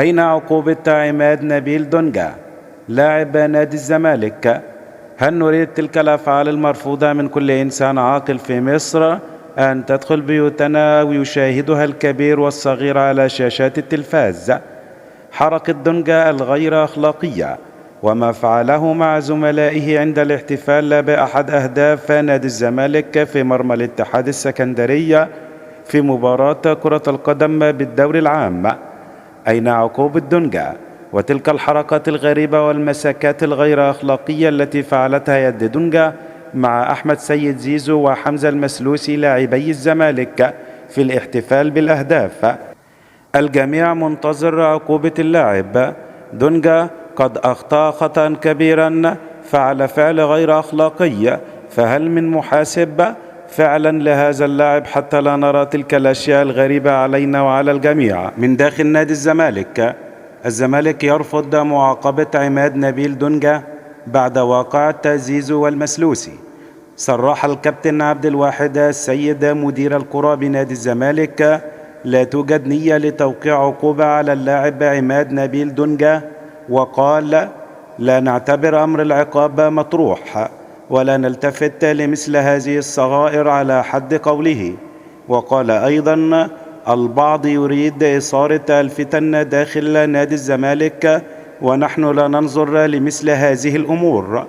أين عقوبة عماد نبيل دونجا لاعب نادي الزمالك؟ هل نريد تلك الأفعال المرفوضة من كل إنسان عاقل في مصر أن تدخل بيوتنا ويشاهدها الكبير والصغير على شاشات التلفاز؟ حركة دونجا الغير أخلاقية وما فعله مع زملائه عند الاحتفال بأحد أهداف نادي الزمالك في مرمى الاتحاد السكندري في مباراة كرة القدم بالدوري العام. أين عقوبة دونجا وتلك الحركات الغريبة والمساكات الغير أخلاقية التي فعلتها يد دونجا مع أحمد سيد زيزو وحمزة المسلوسي لاعبي الزمالك في الاحتفال بالأهداف؟ الجميع منتظر عقوبة اللاعب. دونجا قد أخطأ خطأ كبيرا، فعل فعل غير أخلاقي، فهل من محاسب فعلا لهذا اللاعب حتى لا نرى تلك الأشياء الغريبة علينا وعلى الجميع؟ من داخل نادي الزمالك، الزمالك يرفض معاقبة عماد نبيل دونجا بعد واقعة زيزو والمسلوسي. صرح الكابتن عبد الواحد السيد مدير الكرة بنادي الزمالك لا توجد نية لتوقيع عقوبة على اللاعب عماد نبيل دونجا، وقال لا نعتبر أمر العقاب مطروح ولا نلتفت لمثل هذه الصغائر على حد قوله. وقال أيضا البعض يريد إثارة الفتن داخل نادي الزمالك ونحن لا ننظر لمثل هذه الأمور.